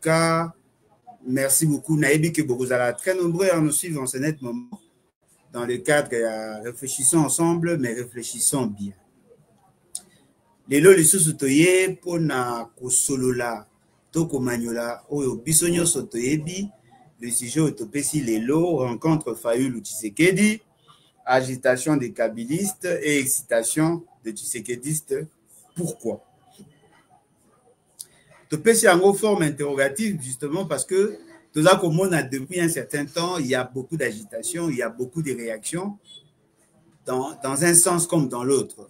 cas, merci beaucoup. Naïbi que vous allez très nombreux à nous suivre en ce net moment. Dans le cadre, réfléchissons ensemble, mais réfléchissons bien. Lelo lisusu toye pona kosolola to komanyola oyo biso nyonso toyebi le sujet autopesi lelo rencontre Fayulu Tshisekedi, agitation des kabylistes et excitation des tshisekédistes. Pourquoi? Topesi en gros forme interrogative justement parce que depuis un certain temps, il y a beaucoup d'agitation, il y a beaucoup de réactions dans un sens comme dans l'autre.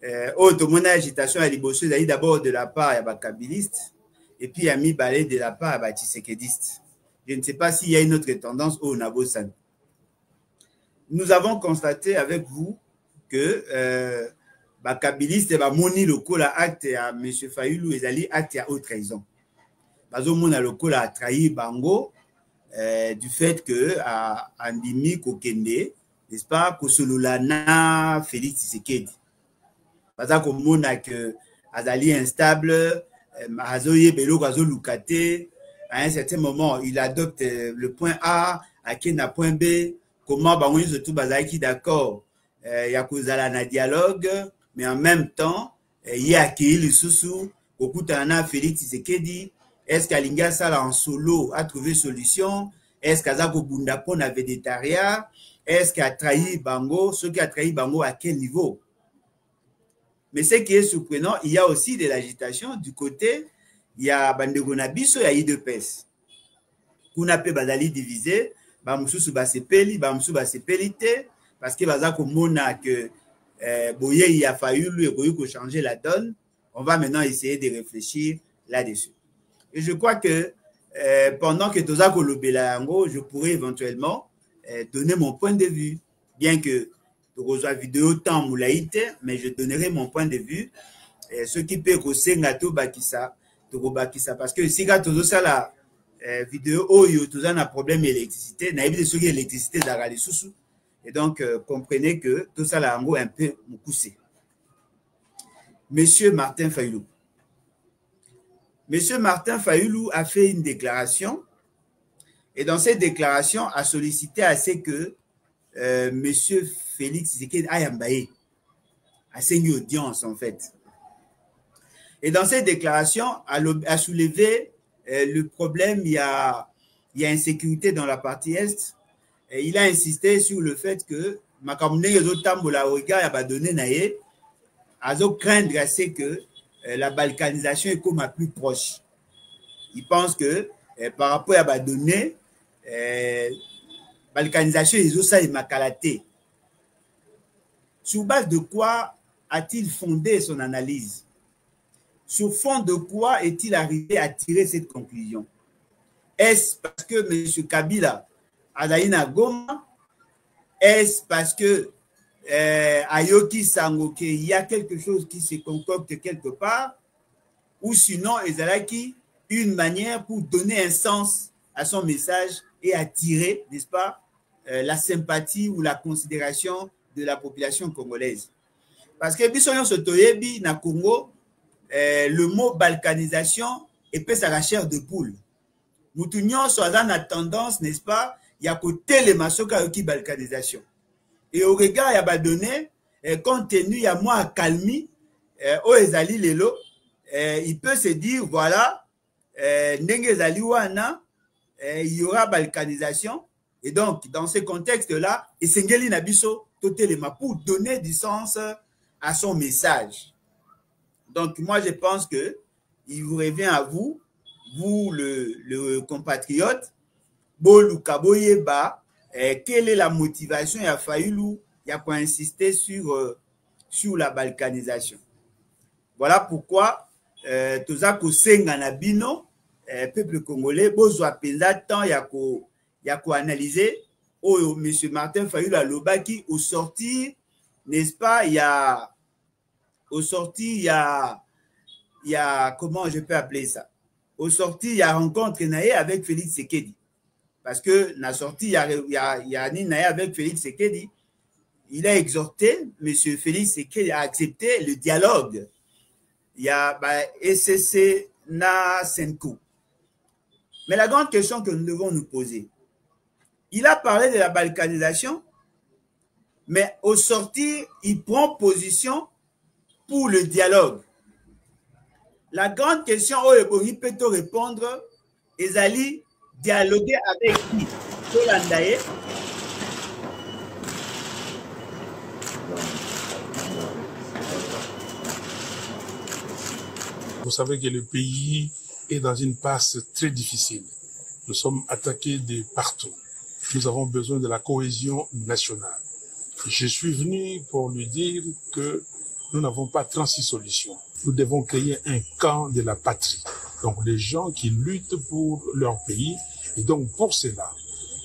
Agitation à Liboso, d'abord de la part des kabylistes et puis à mi-balé de la part des tshisekédistes. Je ne sais pas s'il y a une autre tendance au Nabosan. Nous avons constaté avec vous que les kabylistes ont moni le col à acte à M. Fayulu et Zali acte à haute trahison. Bazomona le col a trahi Bango du fait que Andimi Kokende, n'est-ce pas, Kosololana Félix Tshisekedi. Parce qu'on que Azali instable, Azoye Belo Gazo Lukate, à un certain moment, il adopte le point A, Akena point B, comment Bango surtout Bazaki d'accord, il y a Kozala dialogue, mais en même temps, il y a Kéli Soussou, Okutana Félix Tshisekedi. Est-ce qu'Alinga Sala en solo a trouvé solution? Est-ce qu'Azako Bundapon avait des tarias? Est-ce qu'il a trahi Bango? Ceux qui a trahi Bango à quel niveau? Mais ce qui est surprenant, il y a aussi de l'agitation du côté, il y a Bandegonabiso, il y a IDPS. Kunape Bazali divisé, Bamoussou Basepeli, Bamoussou Basepelite, parce que Bazako Mona que Boye, il a fallu lui changer la donne. On va maintenant essayer de réfléchir là-dessus. Et je crois que pendant que Tozako Lobelango, je pourrais éventuellement donner mon point de vue, bien que la vidéo tant moulaïte, mais je donnerai mon point de vue. Ce qui peut causer Ngato Bakissa, parce que si Gato ça la vidéo, oh yo tout ça un problème d'électricité, n'a pas de l'électricité d'Arali Soussou, et donc comprenez que tout ça là un peu poussé. Monsieur Martin Fayulu. Monsieur Martin Fayulu a fait une déclaration et dans cette déclaration a sollicité à ce que Monsieur Félix Tshisekedi Ayambaye a saigné audience en fait. Et dans cette déclaration a soulevé le problème, il y a insécurité dans la partie Est. Et il a insisté sur le fait que Makamune Yozotambola Oiga a donné naïe à craindre à ce que la balkanisation est comme à plus proche. Il pense que par rapport à la donnée, balkanisation est makalaté. Sur base de quoi a-t-il fondé son analyse? Sur fond de quoi est-il arrivé à tirer cette conclusion? Est-ce parce que M. Kabila a Daïna Goma? Est-ce parce que Ayoki Sangoke, il y a quelque chose qui se concocte quelque part? Ou sinon, Ezalaki, une manière pour donner un sens à son message et attirer, n'est-ce pas, la sympathie ou la considération de la population congolaise. Parce que Bissoyon Sotoyebi, na Congo, le mot balkanisation est sa chair de poule. Moutounion soit dans la tendance, n'est-ce pas, il y a côté les masoka qui balkanisation. Et au regard, il y a donné, compte tenu, il y a moins calmi, au Ezali Lelo, il peut se dire, voilà, Ndenge Zaliwana, il y aura balkanisation. Et donc, dans ce contexte-là, et Sengeli Nabiso, Totelema, pour donner du sens à son message. Donc, moi, je pense que il vous revient à vous, le compatriote, Boluka Boyeba, quelle est la motivation? Il a fallu, il a insister sur la balkanisation. Voilà pourquoi, Tozako Senga Nabino, peuple congolais, Bozwa Penza, tant il y a analyser. Oh, M. Martin Fayulu à Lobaki, au sortir, n'est-ce pas, il y a, comment je peux appeler ça? Au sortir, il y a rencontre Naé avec Félix Tshisekedi. Parce que la sortie, il y a Naé avec Félix Tshisekedi. Il a exhorté M. Félix Tshisekedi à accepter le dialogue. Il y a SCC na Senko. Mais la grande question que nous devons nous poser, il a parlé de la balkanisation, mais au sortir, il prend position pour le dialogue. La grande question, il peut répondre, Ezali, dialoguer avec qui? Tolandaye. Vous savez que le pays est dans une passe très difficile. Nous sommes attaqués de partout. Nous avons besoin de la cohésion nationale. Je suis venu pour lui dire que nous n'avons pas 36 solutions. Nous devons créer un camp de la patrie. Donc les gens qui luttent pour leur pays. Et donc pour cela,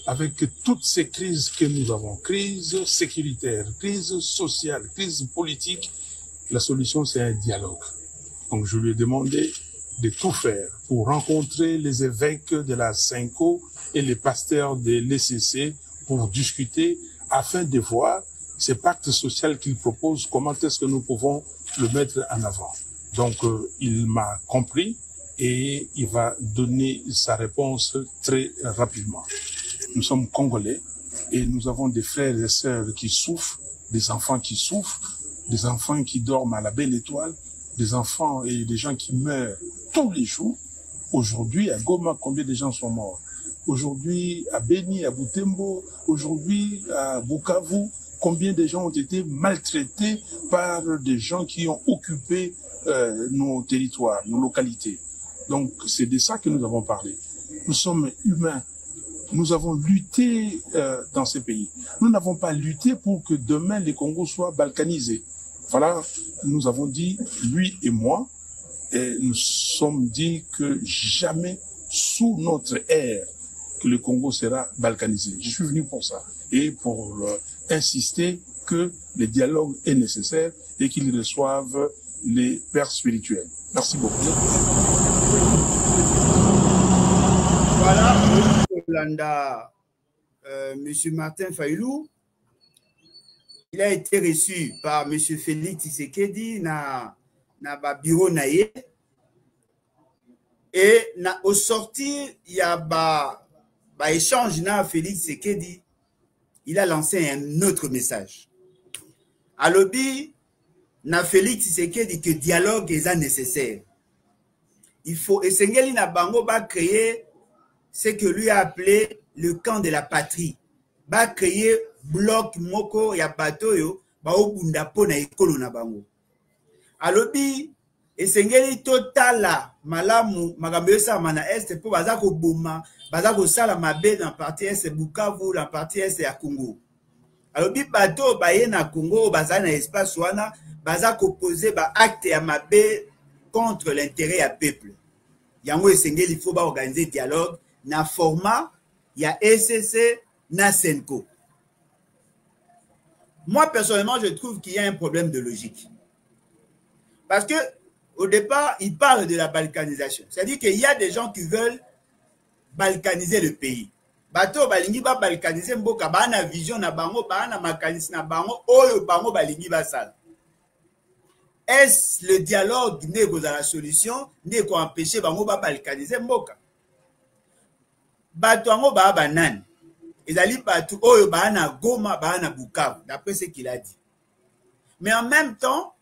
avec toutes ces crises que nous avons, crise sécuritaire, crise sociale, crise politique, la solution c'est un dialogue. Donc je lui ai demandé de tout faire pour rencontrer les évêques de la Senko et les pasteurs de l'ECC pour discuter afin de voir ce pacte social qu'il propose, comment est-ce que nous pouvons le mettre en avant. Donc il m'a compris et il va donner sa réponse très rapidement. Nous sommes Congolais et nous avons des frères et sœurs qui souffrent, des enfants qui souffrent, des enfants qui dorment à la belle étoile, des enfants et des gens qui meurent tous les jours. Aujourd'hui, à Goma, combien de gens sont morts? Aujourd'hui, à Beni, à Butembo, aujourd'hui, à Bukavu, combien de gens ont été maltraités par des gens qui ont occupé nos territoires, nos localités. Donc, c'est de ça que nous avons parlé. Nous sommes humains. Nous avons lutté dans ces pays. Nous n'avons pas lutté pour que demain les Congos soient balkanisés. Voilà, nous avons dit, lui et moi, et nous sommes dit que jamais sous notre ère que le Congo sera balkanisé. Je suis venu pour ça et pour insister que le dialogue est nécessaire et qu'ils reçoivent les pères spirituels. Merci beaucoup. Voilà, Hollanda, Monsieur Martin Fayulu. Il a été reçu par M. Félix Tshisekedi na bureau naïe. Et au sortir, il y a échange na Félix Tshisekedi. Il a lancé un autre message. À l'objet, na Félix Tshisekedi que dialogue est nécessaire. Il faut, et Sengeli na bango va créer ce que lui a appelé le camp de la patrie. Va créer bloc moko ya bato yo ba obunda po na ekolo na bango. Alobi esengeli totala malamu makambo esama na este po baza ko boma baza ko sala mabe na partie est Bukavu la partie est ya Congo. Alobi bato baye na Congo baza na espace wana baza ko poser ba acte ya mabe contre l'intérêt ya peuple. Yango esengeli faut ba organiser dialogue na format ya ECC na Senko. Moi, personnellement, je trouve qu'il y a un problème de logique. Parce que au départ, il parle de la balkanisation. C'est-à-dire qu'il y a des gens qui veulent balkaniser le pays. Bato balingi ba balkaniser mboka ba na vision na bango ba na makanisi na bango oyo bango balingi ba sala. Est-ce le dialogue n'est pas la solution, n'est qu'à empêcher bango ba balkaniser mboka? Bato ango ba banane. Ils allaient partout, oh, bahana Goma, bahana Bukavu, d'après ce qu'il a dit. Mais en même temps,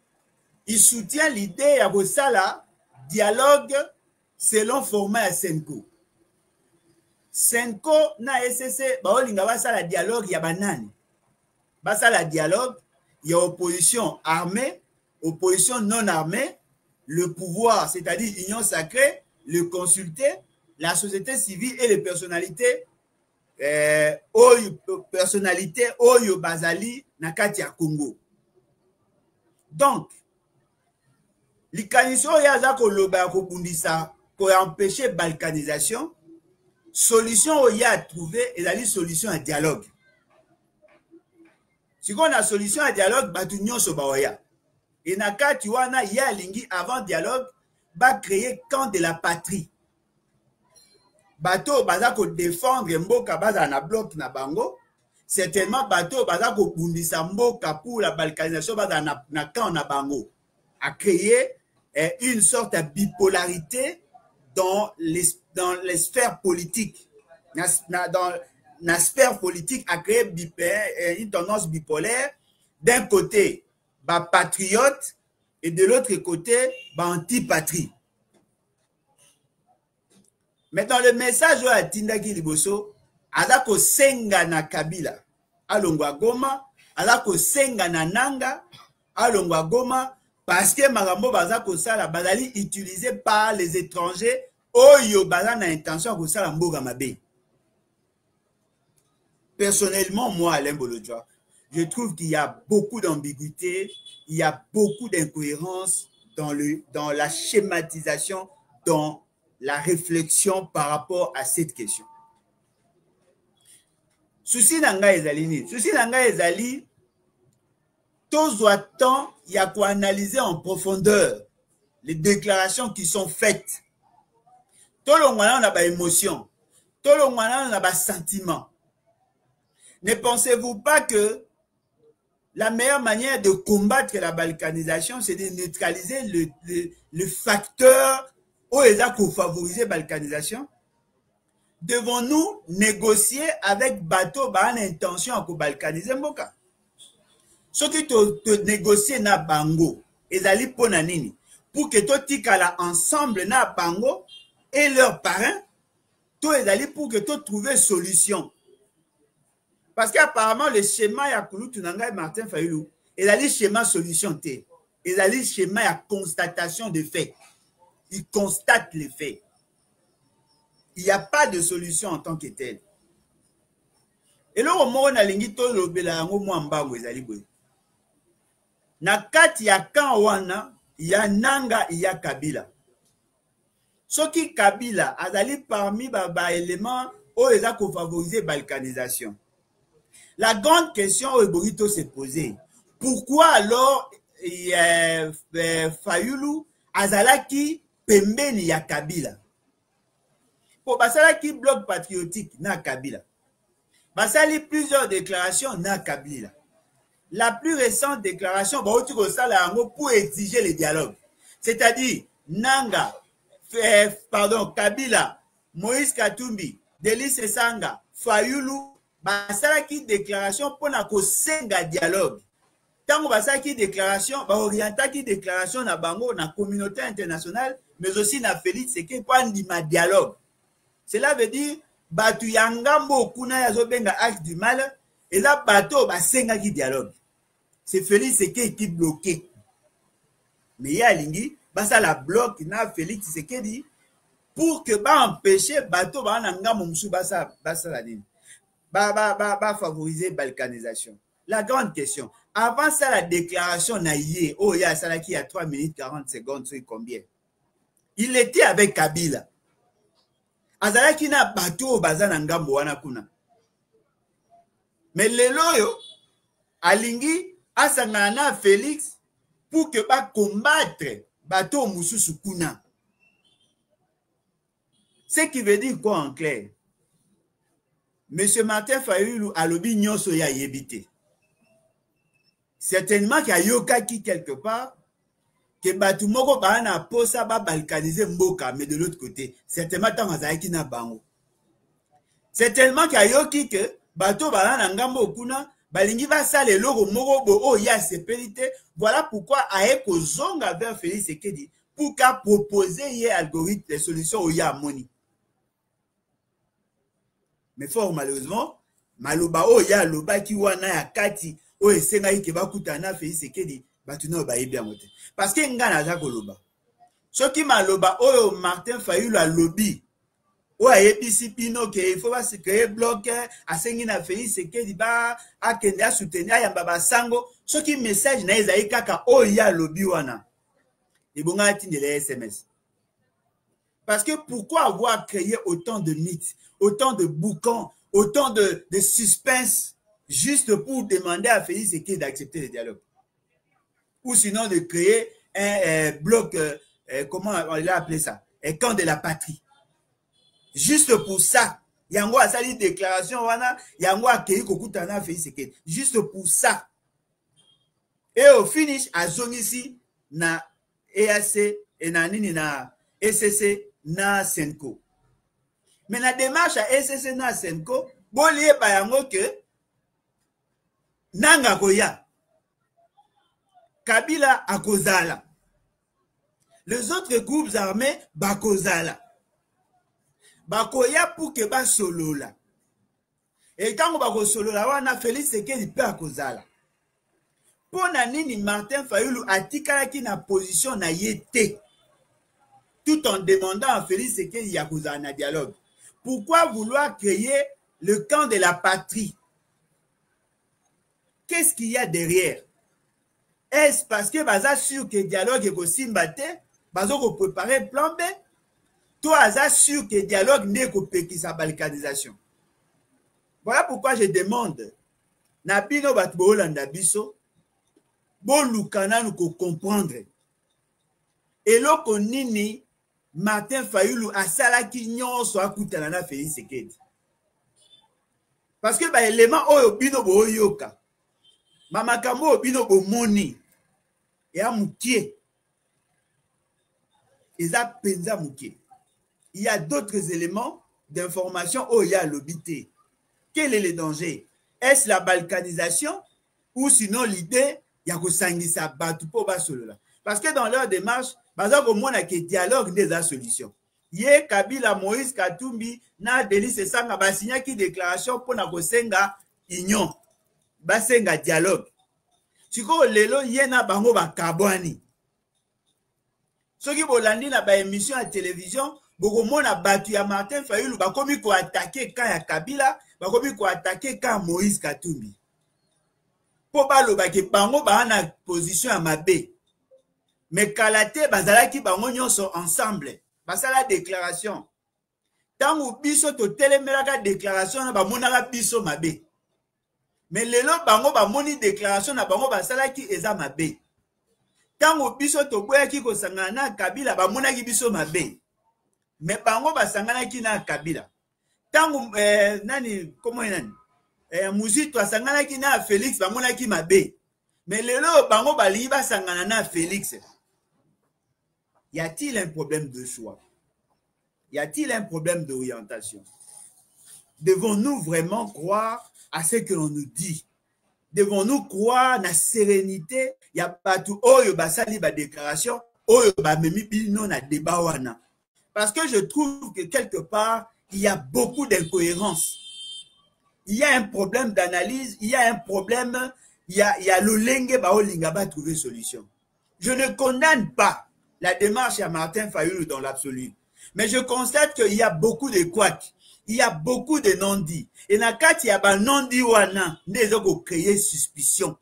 il soutient l'idée à Bossala, dialogue selon format à Senko. Senko na SSC, baolinga basala dialogue ya banane. Basala dialogue, il y a opposition armée, opposition non armée, le pouvoir, c'est-à-dire union sacrée, le consulté, la société civile et les personnalités. Personnalité Oyo Bazali Nakati ya Congo. Donc, l'ikanisho yaza koloba kobundisa pour empêcher balkanisation, solution oya à trouver et la solution à dialogue. Si on a solution à dialogue, batunyo sobaoya. Et nakati wana ya lingi avant dialogue, va créer camp de la patrie. Bateau baza ko défendre mboka baza na bloc na bango, certainement bateau baza ko bundisa mboka pour la balkanisation baza na camp na bango, a créé une sorte de bipolarité dans les sphères politiques. Dans la sphère politique a créé une tendance bipolaire. D'un côté, patriote, et de l'autre côté, anti-patrie. Maintenant, le message à Tindaki Liboso, Alako Senga na Kabila, Alongwa Goma, Alako Senga na Nanga, Alongwa Goma, parce que Marambo Bazako Sala, Bazali utilisé par les étrangers, Oyo Bazana intention de Sala Mboga Mabe. Personnellement, moi, Alain Bolodjoa, je trouve qu'il y a beaucoup d'ambiguïté, il y a beaucoup d'incohérences dans la schématisation, dans la réflexion par rapport à cette question. Souci nanga ezali ni. Souci nanga ezali, tozoatan, il y a quoi analyser en profondeur les déclarations qui sont faites. Tolongwana on a ba émotion, tolongwana on a ba sentiment. Ne pensez-vous pas que la meilleure manière de combattre la balkanisation, c'est de neutraliser le facteur où il a favoriser la balkanisation? Devons-nous négocier avec bateau par intention à balkaniser Mboka? Ce qui te négocier na bango, ezali pona nini? Pour que to tikala ensemble na bango et leurs parrains, to ezali pour que to trouver solution. Parce qu'apparemment, le schéma Yakulu Tunanga et Martin Fayulu, il a dit schéma solution T. Il a dit schéma à constatation de faits. Il constate les faits. Il n'y a pas de solution en tant que telle. Et là, au moment où on a l'ingito, l'obéla, on a mbango, il a dit, na kati ya Kanwana, il y a Nanga, il y a Kabila. Ce qui Kabila, azali parmi les éléments où il a favorisé la balkanisation. La grande question où Eborito s'est posée, pourquoi alors Fayulu azalaki pembeni ya Kabila? Pour basalaki bloc patriotique na Kabila. Basali plusieurs déclarations na Kabila. La plus récente déclaration, pour exiger le dialogue. C'est-à-dire, Nanga, Kabila, Moïse Katumbi, Delis Esanga, Fayulu, basalaki déclaration pour na kosenga dialogue. Tant basalaki déclaration, orientaki déclaration na bango na communauté internationale, mais aussi na Félix Tshisekedi pour andima dialogue. Cela veut dire batu yangambo kuna yazobenga acte du mal et là bato basenga ki dialogue. C'est Félix Tshisekedi qui bloqué. Mais ya lingi basa la bloc na Félix Tshisekedi pour que ba empêcher bato ba na ngambo musu basa la ligne. Ba favoriser balkanisation. La grande question, avant ça la déclaration na yé, oh ya salaki à 3 minutes 40 secondes, c'est combien? Il était avec Kabila. Azalaki na bato bazana ngambo wana kuna. Mais lelo yo alingi asangana na Félix pour que ba combattre bato mususu kuna. Ce qui veut dire quoi en clair? Monsieur Martin Fayulu alobi nyonso ya yebite. Certainement qu'il y a yokaki quelque part que batu moko ba na posa ba balkaniser mboka, mais de l'autre côté, certainement tant azaki na bango. Certainement qu'il y a yoki que bato ba na ngambo kuna balingi ba sale loko moko bo o ya sepelité. Voilà pourquoi aye ko zonga vers Félix Tshisekedi pour qu'a proposer yé algorithme les solutions au ya moni. Mais fort malheureusement, maloba o ya loba ki wana ya kati o esenga yike bakuta na Félix Tshisekedi batuna ba yebi amote. Parce que ngana za koloba. Ce qui maloba o Martin Fayulu a lobby. O ayebisi pino ke il faut pas se créer bloc asengi na Félix Tshisekedi ba akende a soutenir yamba basango. Ce qui message na ezai kaka o ya lobby wana. Ebonga atinde les SMS. Parce que pourquoi avoir créé autant de mythes, autant de boucans, autant de suspense juste pour demander à Félix Tshisekedi d'accepter le dialogue? Ou sinon de créer un bloc, comment on l'a appelé ça, un camp de la patrie. Juste pour ça, yango a sali déclaration wana, yango a kei kokutana Félix Tshisekedi. Juste pour ça. Et au finish, à zone ici, na EAC, et na nini na ECC, na Senko. Mais la démarche à SSC na Senko, bolie ba yango que nanga koya. Kabila akozala. Les autres groupes armés bakozala. Bakoya pour que ba solola. Et quand on va solola, on a Félix Tshisekedi peut akozala. Pona nini Martin Fayulu atikalaki na position na yete. Tout en demandant à Félix Tshisekedi yakozala na dialogue. Pourquoi vouloir créer le camp de la patrie? Qu'est-ce qu'il y a derrière? Est-ce parce que baza sûr que dialogue est possible bazo ko préparer plan B? Toi baza sûr que dialogue n'est ko pekisa balkanisation. Voilà pourquoi je demande na bino bat bo landa biso bo lukana nous ko comprendre. Et loko nini Martin Fayulu asalaki nyonso akutana na Félix Tshisekedi. Parce que ba élément oyo bino bo yoka. Mamakambo bino bo moni. Et à Moukié. Il y a d'autres éléments d'information où il y a l'obité. Quel est le danger? Est-ce la balkanisation ou sinon l'idée il y a que ça battu pour basolola? Parce que dans leur démarche, par exemple, on a que dialogue des solutions. Yé Kabila Moïse Katumbi na Délice Sanga basigna qui déclaration pour na kosenga union, basenga dialogue. Siko lelo yena bango ba kabwani. Soki bolandi na ba émission à télévision, boko mona batu ya Martin Fayulu bakomi ko attaquer quand ya Kabila, bakomi ko attaquer quand Moïse Katumbi. Po baloba ke bango ba na position ya mabe. Mais kalate bazalaki bango nyonso ensemble. Basala déclaration. Tango biso to telemelaka déclaration na ba monaka biso mabe. Mais lelo bango ba moni déclaration na bango basalaki eza mabe. Tango biso to boyaki ko sangana na Kabila ba monaki biso mabe. Mais bango basanganaki na Kabila. Tango nani comment nani? Muzito asanganaki na Félix ba monaki mabe. Mais lelo bango bali basangana na Félix. Y a-t-il un problème de choix? Y a-t-il un problème d'orientation? Devons-nous vraiment croire à ce que l'on nous dit? Devons-nous croire à la sérénité? Il n'y a pas tout. Oyo basali ba déclaration. Oyo ba memi bino na débat wana. Parce que je trouve que quelque part, il y a beaucoup d'incohérences. Il y a un problème d'analyse. Il y a un problème. Il y a le lengue ba olinga ba trouver solution. Je ne condamne pas la démarche à Martin Fayulu dans l'absolu. Mais je constate qu'il y a beaucoup de couacs. Il y a beaucoup de non-dits. Et dans le cas, il y a des non-dits wana, nous créer suspicion.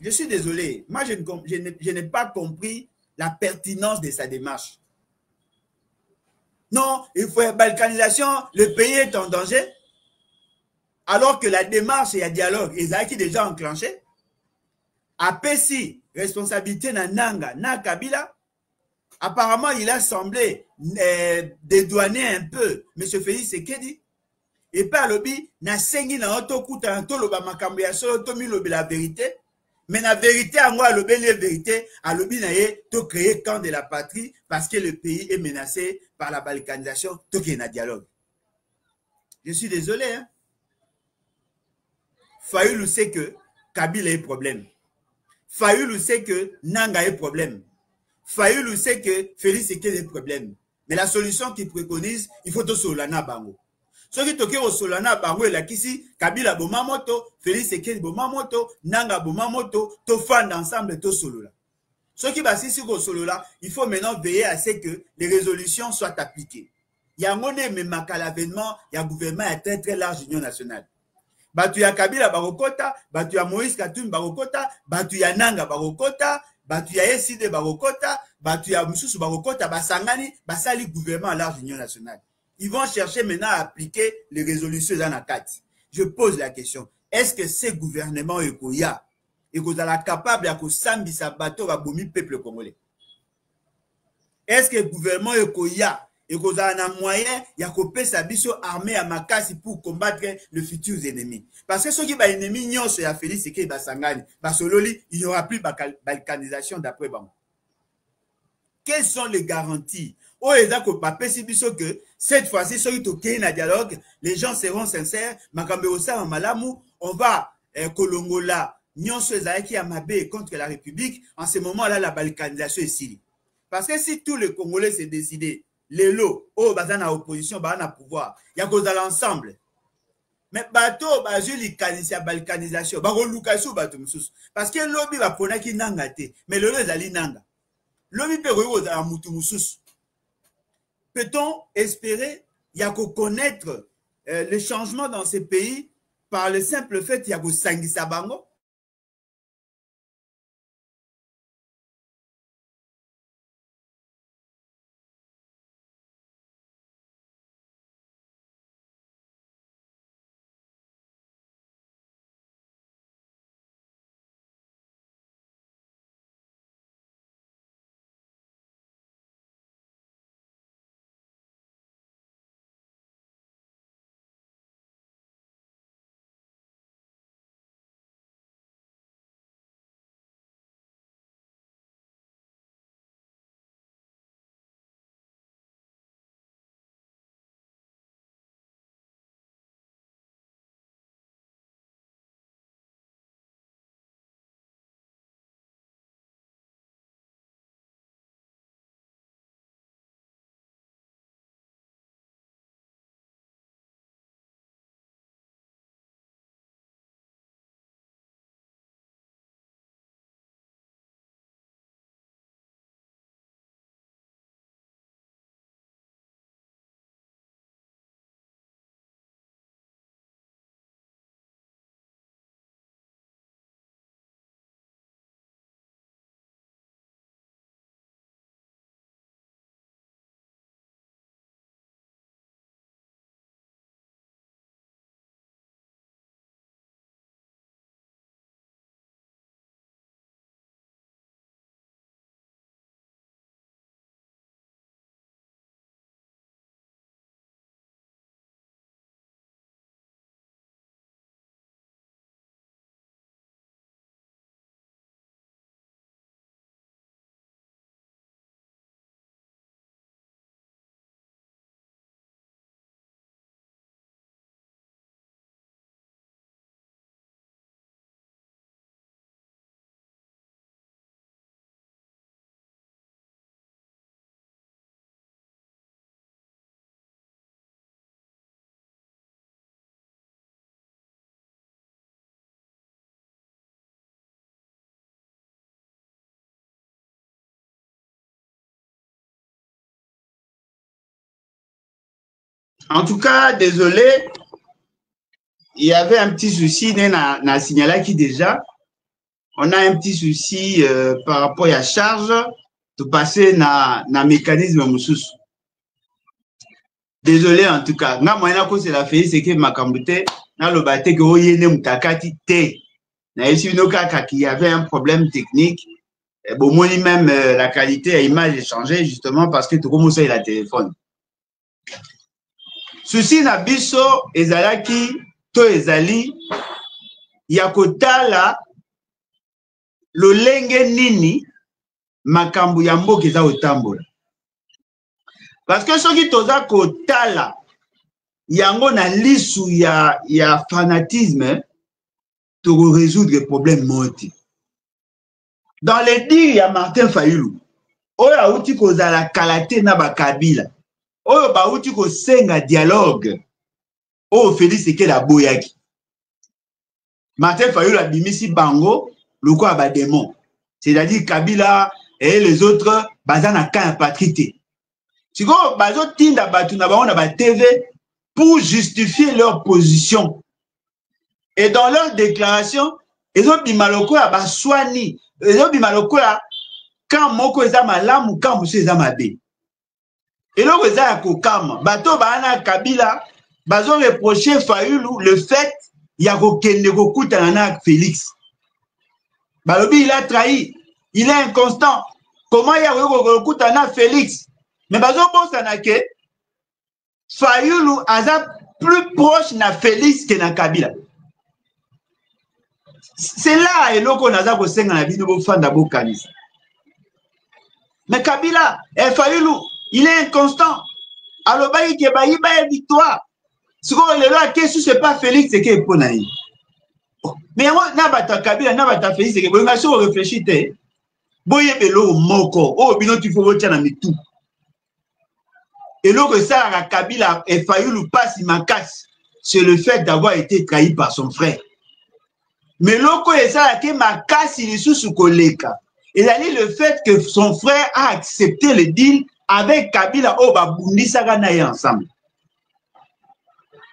Je suis désolé. Moi, je n'ai pas compris la pertinence de sa démarche. Non, il faut une balkanisation, le pays est en danger. Alors que la démarche et le dialogue, ils ont déjà enclenché. Après si, responsabilité na Nanga, na Kabila, apparemment il a semblé dédouaner un peu M. Félix Tshisekedi. Et par lobby, na sengi na otokuta na toloba makambo ya solo tomi lobi la vérité. Mais la vérité, à moi, lobi la vérité, à lobby na ye, to créer camp de la patrie parce que le pays est menacé par la balkanisation, to qu'il y ait un dialogue. Je suis désolé, hein. Fayulu sait que Kabila a un problème. Fayulu sait que Nanga a un problème. Fayulu sait que Félix Tshisekedi a un problème. Mais la solution qu'il préconise, il faut tout solana bango. Ce qui toque au solana bango et la kisi, Kabila bomamoto, Félix Tshisekedi bomamoto, Nanga bomamoto, to fan ensemble to solola. Ce qui va si au solola, il faut maintenant veiller à ce que les résolutions soient appliquées. Il y a un moment même à l'avènement, il y a un gouvernement à très très large union nationale. Batu ya Kabila barokota, batu ya Moïse Katumbi barokota, batu ya Nanga barokota, batu ya Eside barokota, batu ya Mususu barokota, basangani, basali gouvernement à large union nationale. Ils vont chercher maintenant à appliquer les résolutions dans la carte. Je pose la question, est-ce que ces gouvernements ekoya, ekozala capable ya kosambisa bato ba bomi peuple congolais? Est-ce que le gouvernement ekoya et qu'on a un moyen, il y a coupé sa biso armée à Makasi pour combattre les futurs ennemis. Parce que ceux qui sont ennemis, ils sont Félix Tshisekedi Basangani. Parce que il n'y aura plus de balkanisation d'après Bango. quelles sont les garanties? Oh, les que cette fois-ci, ceux qui ont un dialogue, les gens seront sincères. On va Kolongola, Nyonso Ezaki Amabe contre la République. En ce moment-là, la balkanisation est ici. Parce que si tous les Congolais s'est décidé, les lots, oh, bazana opposition, bazana pouvoir, il y a cause à l'ensemble. Mais bateau, bazuli likanisia balkanisation, barolukasu bateau moussous. Parce que lobby va prendre qui nanga te, mais le lot est nanga. Lobby peut revoir à moutou moussous. Peut-on espérer, il y a qu'à connaître les changements dans ces pays par le simple fait qu'il y a qu'à sangisa bango? En tout cas, désolé, il y avait un petit souci, na signalé qui déjà, on a un petit souci par rapport à la charge de passer na mécanisme moussous. Désolé en tout cas, na moyen que c'est la fait, c'est que ma camboute, na le bâté que vous yéné moutakati te, na ici une cas qui avait un problème technique, bon moi même la qualité à image est changée justement parce que tout comme ça il a téléphone. Souci na biso ezalaki to ezali yakotala lolenge nini makambo ya mboka eza otambola. Parce que soki toza kotala yango na lisu ya fanatisme to résoudre problème moti. Dans les dires ya Martin Fayulu, oyo auti kozala kalate na bakabila, oyo bauti kosenga dialogue, oyo Félix Tshisekedi aboyaki. Martin Fayulu abimisi bango loko ba démon. C'est-à-dire Kabila et les autres bazana ka patrité. Siko bazo tinda batu na bango na ba TV pour justifier leur position. Et dans leur déclaration, ils ont bimaloko ya baswani, ils ont bimaloko ya quand moko eza malamu quand monsieur eza mabe. Et là eza ya kokama, bato baana Kabila bazo reprocher Fayulu le fait ya kokende kokutana na Félix. Balobi il a trahi, il est inconstant. Comment il y a kokutana Félix? Mais bazo bosana ke Fayulu aza plus proche na Félix que na Kabila. C'est là et loko naza ko senga na bino bo fanda bo kanisa. Mais Kabila, Fayoulou, il est inconstant. Alors, il y a une victoire. Ce qu'on est là, qu'est-ce que c'est pas Félix, c'est qu'il est pour naïf. Mais moi, Nabata Kabila, Nabata Félix, c'est que vous avez réfléchi. Boye belo moko, oh, bino tu faut voter dans tout. Et là que ça, à Kabila et Fayoulou passe, il m'en casse. C'est le fait d'avoir été trahi par son frère. Mais l'autre, ça, qui m'a cassé, il est sous collègue. Il a dit le fait que son frère a accepté le deal avec Kabila, oh, bah, Bundi Saganaï ensemble.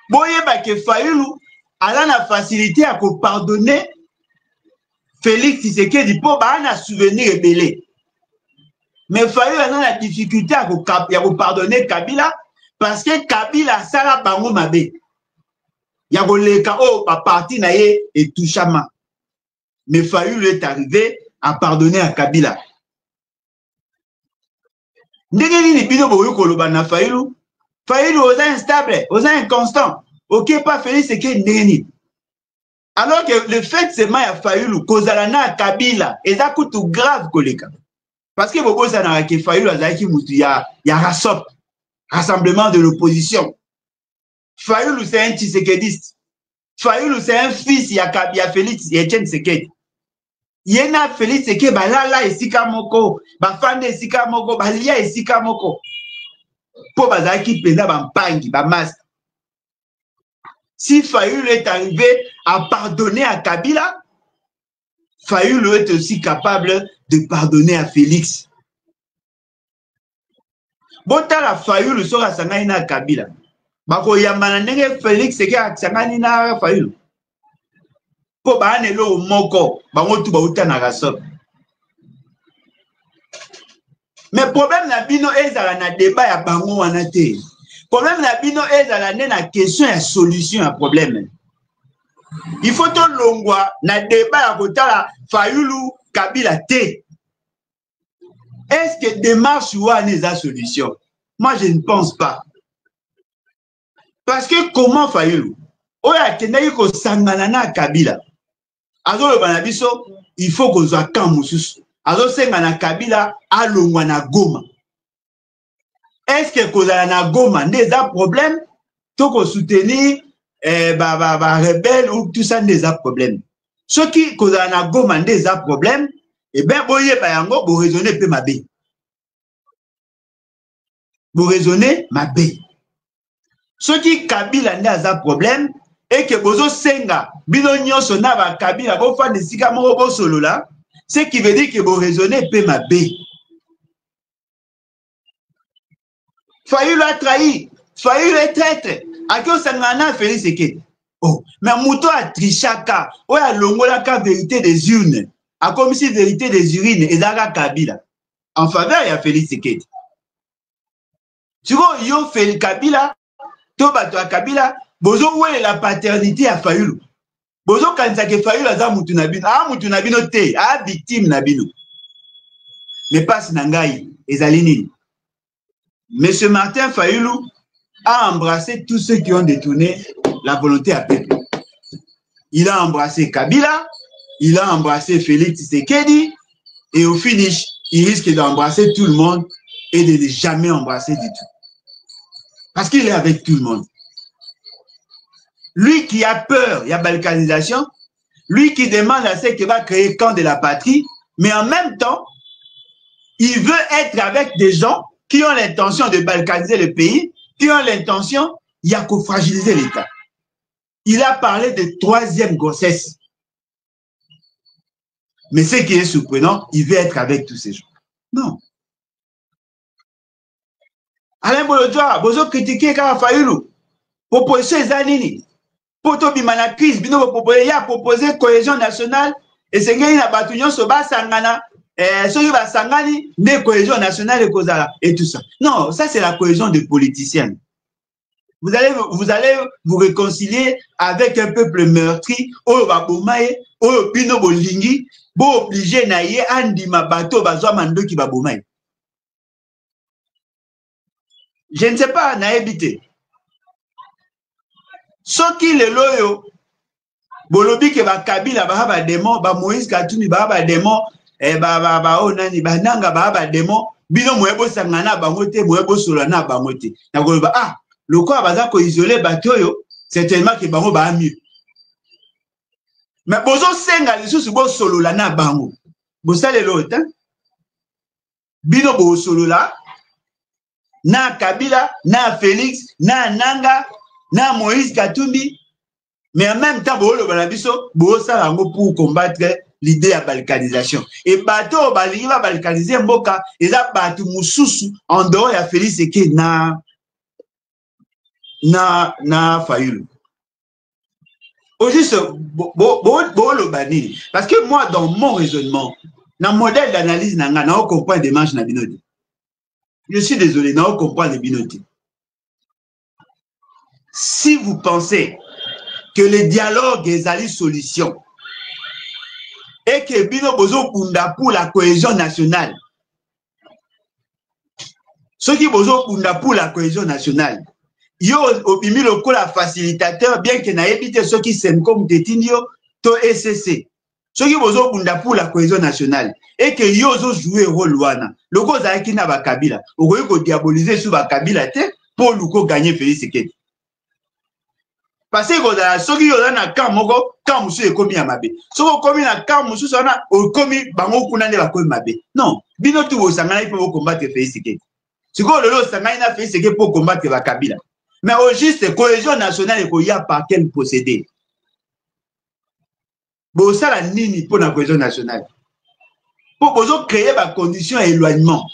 Boye, bah, que Fayoulou a la facilité à pardonner Félix Tshisekedi pour un souvenir rebellé. Mais Fayoulou a la difficulté à pardonner Kabila parce que Kabila, ça la bango mabe. Il y a le cas où la partie naïe est touchama. Mais Fayoulou est arrivé à pardonner à Kabila. Ndenge ni bino boyo koloba na Fayoulou. Fayoulou osa instable, osa inconstant. Ok, pas Félix Tshisekedi ndenge. Alors que le fait c'est ma Fayoulou kozalana à Kabila et ça coûte grave koleka. Parce que beaucoup ça n'a que Fayoulou azaki mutu ya rasop, rassemblement de l'opposition. Fayoulou c'est un Tshisekediste. Fayoulou c'est un fils ya Félix Etienne Tshisekedi. Yena Félix Tshisekedi balala esika moko, bafande esika moko, balia esika moko. Po bazaki penda bampangi, bamas. Si Fayoulou est arrivé à pardonner à Kabila, Fayoulou est aussi capable de pardonner à Félix. Botala Fayoulou sera sangani na Kabila. Bako yamana nenge Félix seke sangani na Fayoulou. Po baane lo moko, bango tu bauta na rasop. Mais problème na bino ezala na débat ya bango wana te. Problème na bino ezala na question ya solution à problème. Il faut que longwa na débat ya kotala Fayoulou Kabila te. Est-ce que démarche ou une solution? Moi je ne pense pas. Parce que comment Fayoulou oya kendaki ko sangana na Kabila. Azo le banabiso il faut qu'on soit calme mususu. Azo sengana Kabila a longwa na Goma. Est-ce que kozala na Goma ndeza problème to ko soutenir rebelle ou tout ça n'est pas problème. Ceux qui causent un Goma n'est pas problème, et bien, boye bayango, vous raisonnez peu ma bé. Vous raisonnez ma bé. Ceux qui Kabila n'est pas problème, et que vous senga, bidonyo sona ba Kabila, vous faites des sikamoro solo là, ce qui veut dire que vous raisonnez peu ma bé. Fayoulou a trahi, Fayoulou est traître. Ako sangana Félix Tshisekedi. Oh, mais Mouto a trichaka. Oh, a longolaka vérité des urnes. A comme si vérité des urines et Zara Kabila. En faveur, il y a Félix Tshisekedi. Tu vois, yo Félix Kabila, Toba to Kabila, bozo oué la paternité à Fayoulou. Bozo kansake Fayoulou aza mutu nabino. Ah, mutu nabino te. Ah, victime nabino. Mais passe nangai, ezalini. Monsieur Martin Fayoulou a embrassé tous ceux qui ont détourné la volonté à peuple. Il a embrassé Kabila, il a embrassé Félix Tshisekedi, et au finish, il risque d'embrasser tout le monde et de ne jamais embrasser du tout. Parce qu'il est avec tout le monde. Lui qui a peur, il y a balkanisation, lui qui demande à ceux qui va créer camp de la patrie, mais en même temps, il veut être avec des gens qui ont l'intention de balkaniser le pays, qui ont l'intention, il y a qu'à fragiliser l'État. Il a parlé de troisième grossesse. Mais ce qui est surprenant, il veut être avec tous ces gens. Non. Alain Bolodjoa, vous critiquez quand Fayoulou. Proposition Zanini. Pour tout la crise, il a proposé cohésion nationale et c'est qu'il y a battu Soba Sangana. Ceux qui va Sangani, des cohésion nationale et Kozala et tout ça. Non, ça c'est la cohésion des politiciens. Vous allez vous réconcilier avec un peuple meurtri, au Babomae, au Bino Bolingi, pour obliger Naye Andi Mabato Bazwa Mando qui Babomae. Je ne sais pas, Naébité. Ce qui le loyo, Bolobi ke ba Kabila ba démon, ba Moïse Katumi ba démon, onani ba nanga ba démon, bino moyebo sangana bango te moyebo solana bango te na koloba ah loko abaza ko isoler bato yo certainement que bango ba mieux mais bozo senga lisusu bo solola na bango bosale l'autre bino bo solola na Kabila na Félix na Nanga na Moïse Katumbi mais en même temps bo lo bana biso bo sala ngo pour combattre l'idée de balkanisation et bateau balingi ba balkaniser mboka eza bato mususu en dehors ya Félix Eke na Fayulu. Au juste le bani parce que moi dans mon raisonnement dans modèle d'analyse nanga na comprendre des manches na binote. Je suis désolé na comprendre les binote. Si vous pensez que le dialogue est la solution et que bino bozo kunda pour la cohésion nationale, ceux qui bozo kunda pour la cohésion nationale, yo obimi lokola facilitateur bien que na éviter ceux qui s'aiment comme Tetinio to SCC, ceux qui bozo kunda pour la cohésion nationale et que yo zo jouer rôle wana loko zaki na ba Kabila okoyi ko diaboliser sur ba Kabila te pour luko gagner Félix Sekedi. Parce que ceux qui ont un camp moko camp musu ekomi ya mabe soko komi na camp musu sona okomi bango kuna ne bakomi mabe non bino tu bosangana pour combattre Félix Sekedi siko lelo sangana na Félix Sekedi pour combattre ba Kabila mais au juste cohésion nationale il y a par quel procédé bon ça la nini pour la cohésion nationale pour bozo créer ba condition d'éloignement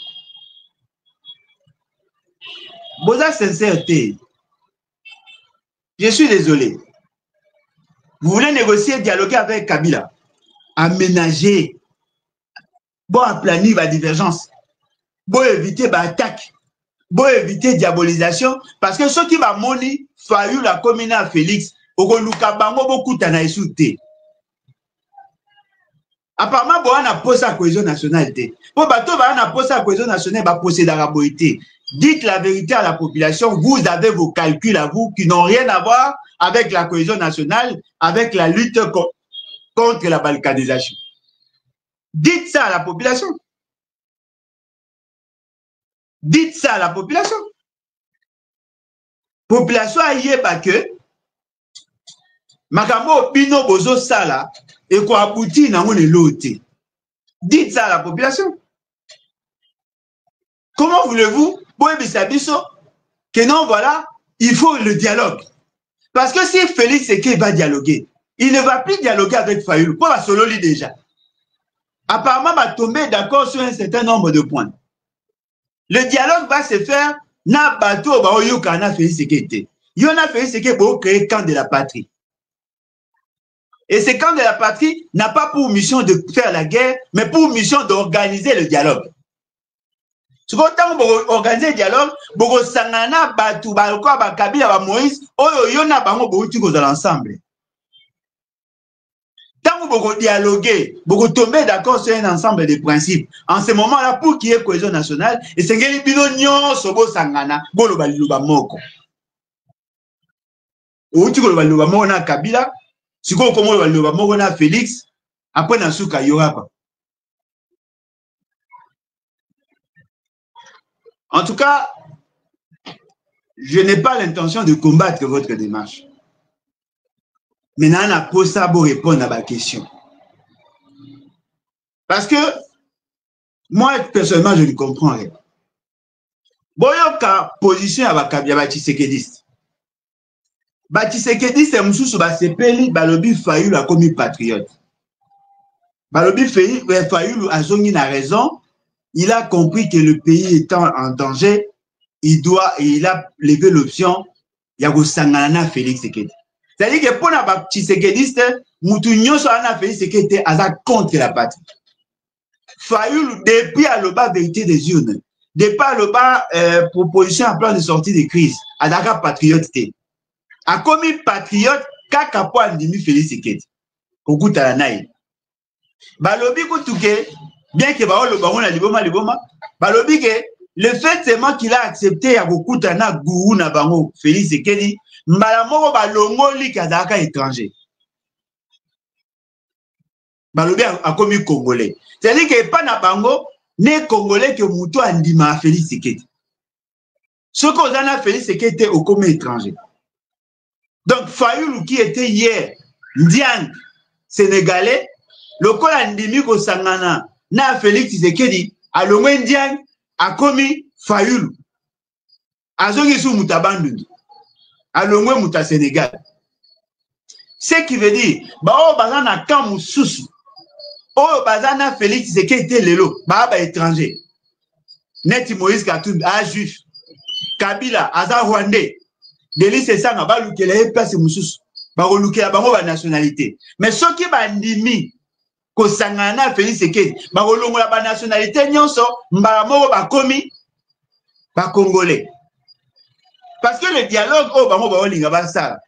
boza sincérité. Je suis désolé. Vous voulez négocier, dialoguer avec Kabila, aménager, bon aplanir la divergence, bon éviter l'attaque, bon éviter diabolisation, parce que ceux qui va moni, Fayulu la commune à Félix, au luka bango beaucoup tana esouté. Apparemment, bon, on a posé la cohésion nationale. Pour bateau, on a posé la cohésion nationale, on a posé la raboïté. Dites la vérité à la population, vous avez vos calculs à vous qui n'ont rien à voir avec la cohésion nationale, avec la lutte contre la balkanisation. Dites ça à la population. Dites ça à la population. Population a yé ba que makambo bino bozo sala et ko abouti na ngone loté. Dites ça à la population. Comment voulez-vous que non, voilà, il faut le dialogue. Parce que si Félix Eke va dialoguer, il ne va plus dialoguer avec Fayulu. Pour la solo déjà. Apparemment, va tomber d'accord sur un certain nombre de points. Le dialogue va se faire na bateau ba oyo kana Félix Eke. Yona Félix Eke pour créer camp de la patrie. Et ce camp de la patrie n'a pas pour mission de faire la guerre, mais pour mission d'organiser le dialogue. Si vous organisez le dialogue, vous sangana batu balko ba Kabila ba Moïse, oyo yona bango bouti ko dans l'ensemble. Tant que vous dialoguez, vous tombez d'accord sur un ensemble de principes. En ce moment-là, pour qu'il y ait cohésion nationale, et c'est que bino nyonso bo sangana, bolo baliluba moko. Outi ko baliluba moko na Kabila, siko ko baliluba moko na Félix, après na suka yorapa. En tout cas, je n'ai pas l'intention de combattre votre démarche. Maintenant, on a pour ça pour répondre à ma question. Parce que, moi, personnellement, je ne comprends rien. Boyoka position à Bakabia Tshisekediste. Tshisekediste est moussou ba sepeli balobi Fayulu a commis patriote. Balobi Fayulu a zongi na raison. Il a compris que le pays étant en danger, il a levé l'option Yago Sangana Félix Sekedi. C'est-à-dire que pour la Tshisekediste, Moutounio Soana Félix Sekedi a contre la patrie. Fayulu, depuis à l'oba vérité des urnes, depuis à l'oba proposition à plan de sortie de crise, à Dakar patriote, a commis patriote, Kakapo Andimi Félix Sekedi. Koku Talanaï. Balobi Koutuke, bien que le fait seulement qu'il a accepté à beaucoup de gourou na bango Félix Sekedi, malamoko balongo li kadaka étranger. Balobi a commis congolais. C'est-à-dire que pas na bango ne Congolais que Moutou Andima Félix Sekedi. Ce qu'on a Félix Sekedi au commun étranger. Donc, Fayoulou qui était hier, Ndiang, Sénégalais, le col Andimi Kosangana, na Félix Sekedi, à l'ongwe Ndiang, a commis Fayoulou. A Zongisu Moutabandu, à l'ongwe Mouta Sénégal. Ce qui veut dire, bah, bazana Kamou Soussou, oh, bazana Félix Sekedi Lelo, bah, étranger. Neti Moïse Katumbi, a juif. Kabila, Aza Rwandais. Delis c'est ça, ba lukela place mususu. Ba lukela bango ba nationalité. Mais ceux qui bandimi ko sangana Félix Sekedi, ba longola ba nationalité nyonso, mbala moko ba komi ba congolais. Parce que le dialogue oh bango ba olinga ba sala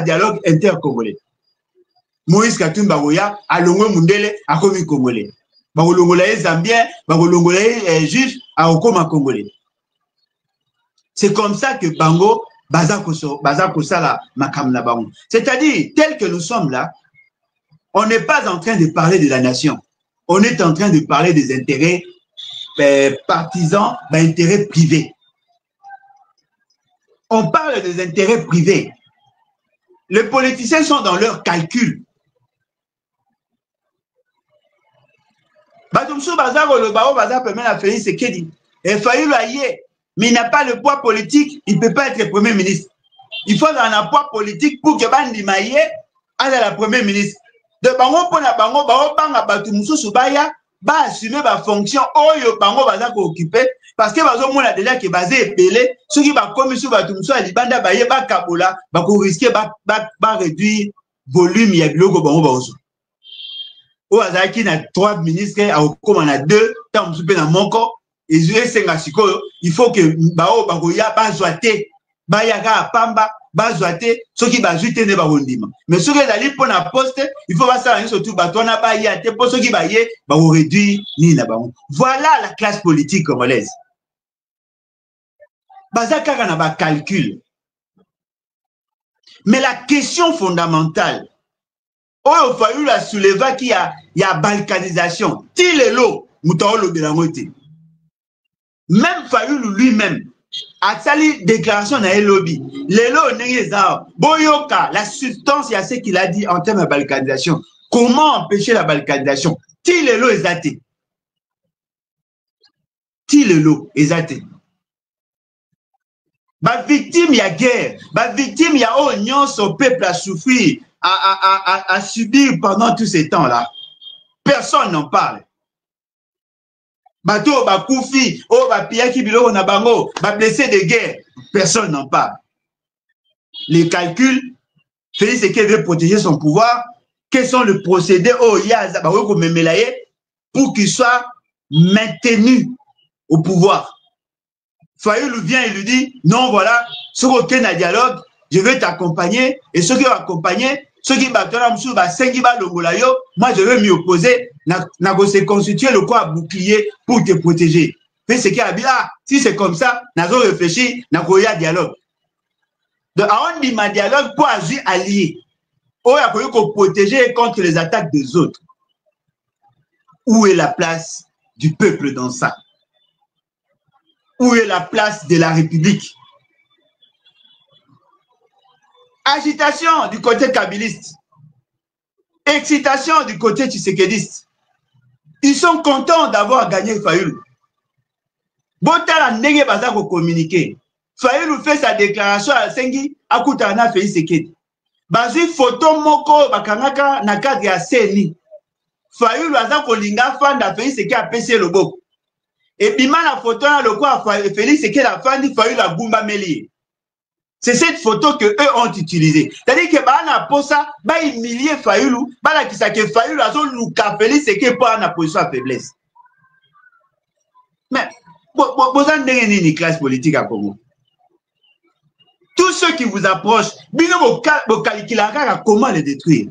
dialogue intercongolais. Moïse Katumbi Bagoya a longwe mundele a komi congolais. Ba longola zambien, ba longola juif a okoma congolais. C'est comme ça que Bango c'est-à-dire, tel que nous sommes là, on n'est pas en train de parler de la nation. On est en train de parler des intérêts partisans, d'intérêts privés. On parle des intérêts privés. Les politiciens sont dans leurs calculs. Mais il n'a pas le poids politique, il ne peut pas être Premier ministre. Il faut un poids politique pour que Bandi Maïe aille à la Premier ministre. De Bango Pona Bango, Banga Batumusu Baya, va assumer la fonction, Oyo Bango Baza occupé, parce que Bazo Mona déjà qui est basé et pelé, ceux qui va commis sur Batumusu à Libanda Baye, Bakabola, Bako risquer, réduire volume, il y a Bilogo Bango Baozo. Ou Azaki n'a 3 ministres, à Okom en a 2, tant que dans mon corps. Il faut que Bao Bagoya Bazoate, Bayaga Pamba, Bazoate, ceux qui bazuite ne barondima. Mais ceux qui allaient pour la poste, il faut pas ça surtout Batona Bayate, pour ceux qui baillent, Bao réduit ni na Bao. Voilà la classe politique congolaise. Bazaka n'a pas calcul. Mais la question fondamentale, oh, il faut la soulever qu'il y a balkanisation. Til est l'eau, Moutaolo de la moitié. Même Fayoulou lui-même a sali déclaration dans le lobby. Lelo Nengeza, Boyoka, la substance, il y a ce qu'il a dit en termes de balkanisation. Comment empêcher la balkanisation? Tilelo ezate. Tilelo ezate. Ba victime, il y a guerre. Ba victime, il y a oignon, son peuple a souffert, a subi pendant tous ces temps-là. Personne n'en parle. Bateau, ba koufi, oh, ba piyaki biloko na bango, ba blessé de guerre. Personne n'en parle. Les calculs, Félix Sekedi veut protéger son pouvoir. Quels sont les procédés, oh, yaza, ba weko memelaye, pour qu'il soit maintenu au pouvoir. Fayoulou vient et lui dit, non, voilà, ce qui est un dialogue, je vais t'accompagner, et ceux qui vont accompagner, ceux qui battent moi je vais m'y opposer, se constituer le corps bouclier pour te protéger. Mais ce qui a dit, ah, si c'est comme ça, nous avons réfléchi, nous avons dialogue. Donc, on dit ma dialogue pour agir allié. On a protéger contre les attaques des autres. Où est la place du peuple dans ça? Où est la place de la République? Agitation du côté kabiliste. Excitation du côté tshisekediste. Ils sont contents d'avoir gagné Fayoulou. Botala ndenge baza ko communiquer. Fayoulou fait sa déclaration à Sengi akutana Félix Sekedi. Bazui photo moko bakangaka na cadre ya Seni. Fayoulou aza ko linga fanda Félix Sekedi a PC le boko. Et puis la photo là le quoi Félix Sekedi a fandi Fayoulou a Bumba Melie. C'est cette photo que eux ont utilisée. C'est-à-dire que Bana Posa va humilier Fayoulou, Bana qui sait que Fayoulou a son Luka Félix Sekedi pour une position de faiblesse. Mais vous avez une classe politique à Congo. Tous ceux qui vous approchent, vous calculez comment les détruire.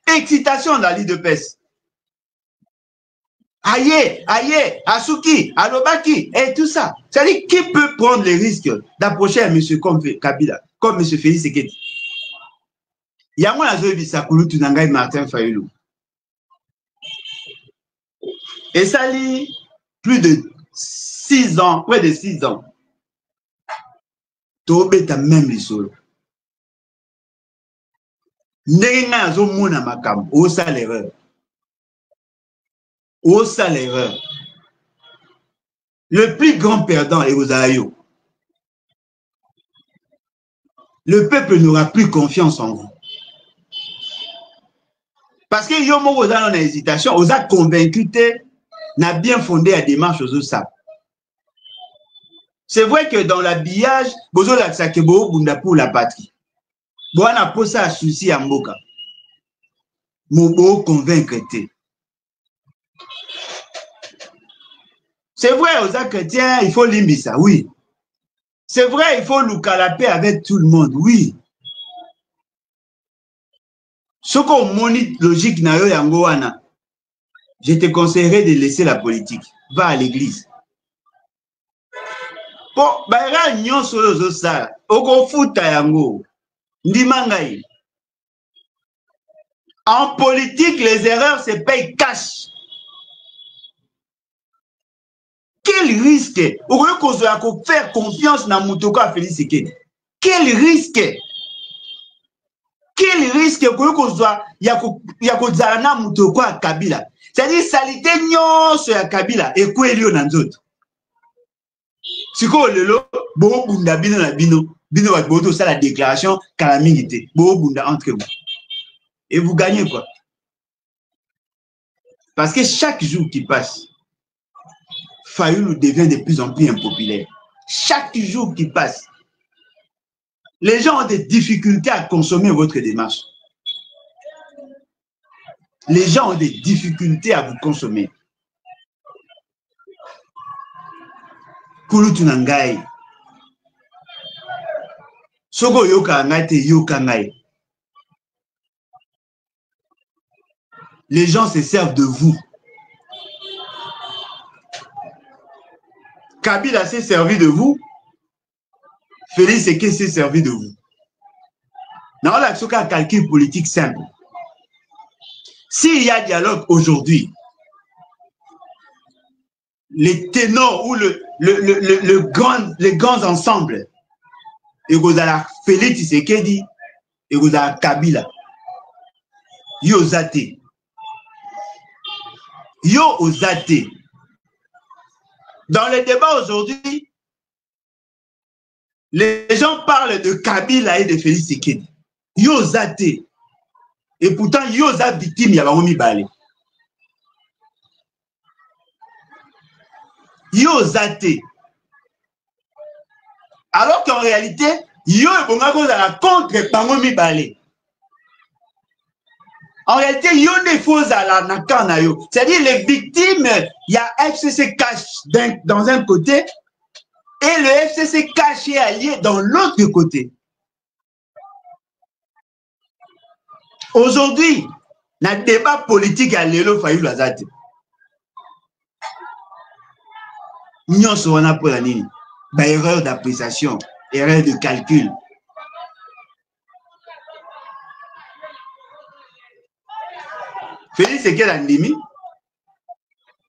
Excitation dans l'île de Pes. Aïe, aïe, Asuki, Alobaki, et tout ça. C'est-à-dire, qui peut prendre le risque d'approcher un monsieur comme Kabila, comme monsieur Félix Sekedi? Il y a moi, la Zoé Bissakulu, Tunangai, Martin Fayoulou. Et ça lit plus de 6 ans, près de 6 ans. Tobeta même les solos. N'enga zo mona makam, o ça l'erreur. O ça l'erreur. Le plus grand perdant est Ozayo. Le peuple n'aura plus confiance en vous. Parce que yo mo Oza en hésitation, Oza convaincu n'a bien fondé la démarche aux ça. C'est vrai que dans l'habillage, bozo la sakebo bunda pour la patrie. Boana posa a souci à Mboka. Mobo convaincre té. C'est vrai, aux chrétiens, il faut limbisa, oui. C'est vrai, il faut la paix avec tout le monde, oui. Ce qu'on monite logique na yo yango wana, je te conseillerais de laisser la politique. Va à l'église. Bon, baira nyon solo zo ça. Oko futa yango. Ndimangai. En politique, les erreurs se payent cash. Quel risque? Au lieu qu'on soit faire confiance dans Moutoko à Félix Sekedi. Quel risque? Quel risque qu'on soit Yakozana Moutoko à Kabila? C'est-à-dire, salité nyonso ya Kabila et quoi elio nanzot. Siko lelo, bo bunda bino na bino wat boto ça la déclaration calamité. Bo bunda entre vous. Et vous gagnez quoi? Parce que chaque jour qui passe, Fayoulou devient de plus en plus impopulaire. Chaque jour qui passe, les gens ont des difficultés à consommer votre démarche. Les gens ont des difficultés à vous consommer. Kulutunangai. Sogo yoka ngate yoka ngai. Les gens se servent de vous. Kabila s'est servi de vous. Félix Sekedi s'est servi de vous. Dans la calcul politique simple. S'il y a dialogue aujourd'hui, les ténors ou les grands ensembles, et vous avez Félix Sekedi, et vous avez Kabila, yo zate. Yo ozate. Dans les débats aujourd'hui, les gens parlent de Kabila et de Félix Sekedi. Yo zate. Et pourtant, yo za victime ya bango mibale. Yo zate. Alors qu'en réalité, yo est bon à contre bango mibale. En réalité, il y a des faux à la nakana yo. C'est-à-dire les victimes, il y a FCC cash dans un côté et le FCC cash est allié dans l'autre côté. Aujourd'hui, le débat politique à l'élo Fayoulou Azate. Nous sommes pour la ligne. Erreur d'appréciation, erreur de calcul. Félix Sekedi Andimi,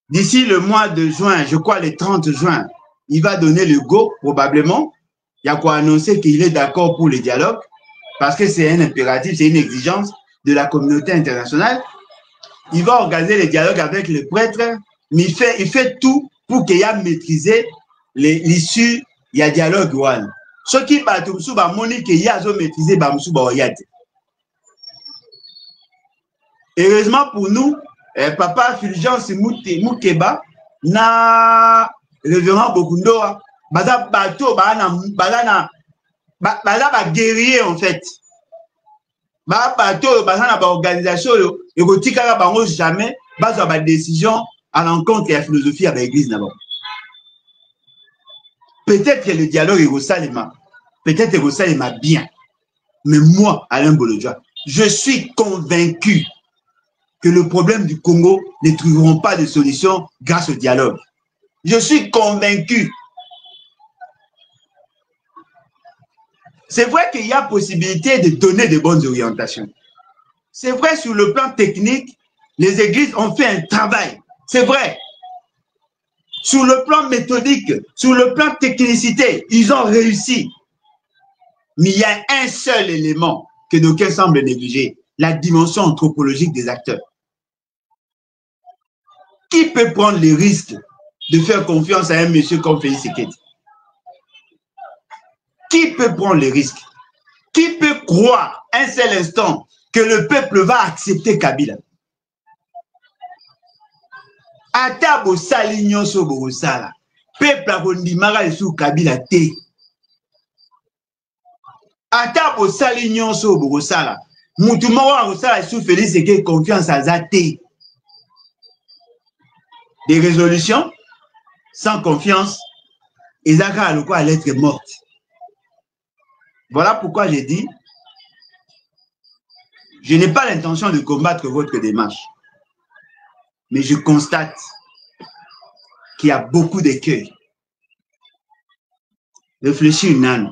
d'ici le mois de juin, je crois le 30 juin, il va donner le go, probablement. Il y a quoi annoncer qu'il est d'accord pour le dialogue, parce que c'est un impératif, c'est une exigence de la communauté internationale. Il va organiser le dialogue avec le prêtre, mais il fait tout pour qu'il y ait maîtrisé l'issue, il y a dialogue. Ce qui va tout le monde, qu'il y a maîtrisé, heureusement pour nous, Papa Fulgence Moukeba na révérend Bokundoa, baza bateau, baza guerrier en fait. Bateau, baza na organisation, et kotika bango jamais, baza ba décision à l'encontre de la philosophie avec l'église d'abord. Peut-être que le dialogue est au Salima, peut-être que au Salima bien, mais moi, Alain Bolodjoa, je suis convaincu que le problème du Congo ne trouveront pas de solution grâce au dialogue. Je suis convaincu. C'est vrai qu'il y a possibilité de donner de bonnes orientations. C'est vrai sur le plan technique, les églises ont fait un travail. C'est vrai. Sur le plan méthodique, sur le plan technicité, ils ont réussi. Mais il y a un seul élément que d'aucuns semblent négliger, la dimension anthropologique des acteurs. Qui peut prendre le risque de faire confiance à un monsieur comme Félix Tshisekedi? Qui peut prendre le risque? Qui peut croire un seul instant que le peuple va accepter Kabila? Ata bosali nyonso bosala, peuple akondimaka sous Kabila te. Ata bosali nyonso bosala, mutu moko akosala sous Félix Tshisekedi confiance aza te. Des résolutions sans confiance, ezaka aloko à lettre morte. Voilà pourquoi j'ai dit, je n'ai pas l'intention de combattre votre démarche. Mais je constate qu'il y a beaucoup d'écueils. Réfléchis une année.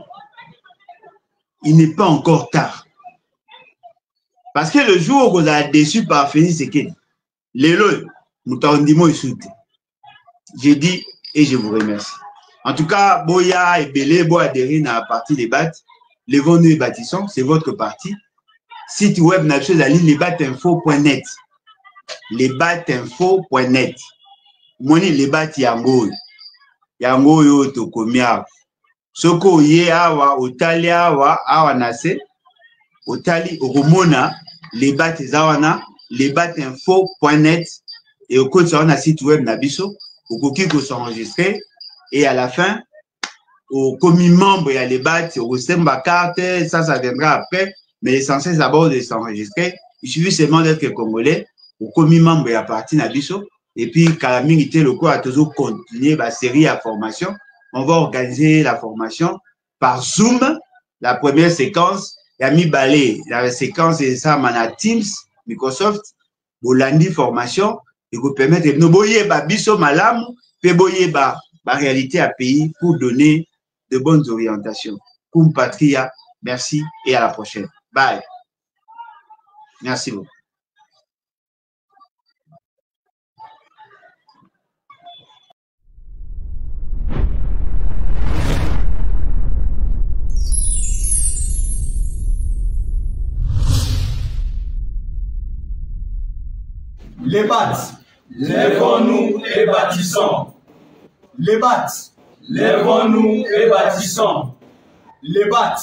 Il n'est pas encore tard. Parce que le jour où vous êtes déçu par Félix Tshisekedi, j'ai dit et je vous remercie. En tout cas, Boya et Belé, Boya Derine à partie des battes, Levons-nous et bâtissons, c'est votre parti. Site web national lebatinfo.net. Lebatinfo.net. Moni lebat yango. Yango yo tokomia. Soko ye awa otali awa nase. Otali oromona lebat zawana lebatinfo.net et au code sur un site web nabiso au qui que s'enregistrer et à la fin au commis membre et à lebat au semba carte ça viendra après. Mais l'essentiel d'abord de s'enregistrer. Il suffit seulement d'être congolais, au commis membre et à partir d'Abisso. Et puis, quand la milité locale a toujours continué la série à formation, on va organiser la formation par Zoom. La première séquence, il y a mis balai. La séquence, c'est ça, Mana Teams, Microsoft, Bolandi formation, et vous permettre de nous boyer Bisso Malam, puis boyer la réalité à pays pour donner de bonnes orientations. Comme Patria, merci et à la prochaine. Bye. Merci beaucoup. Les BAT, lèvons-nous et bâtissons. Les BAT, lèvons-nous et bâtissons. Les BAT,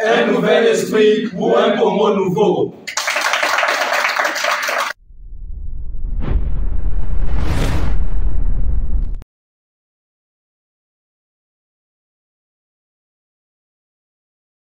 un nouvel esprit pour un Congo nouveau.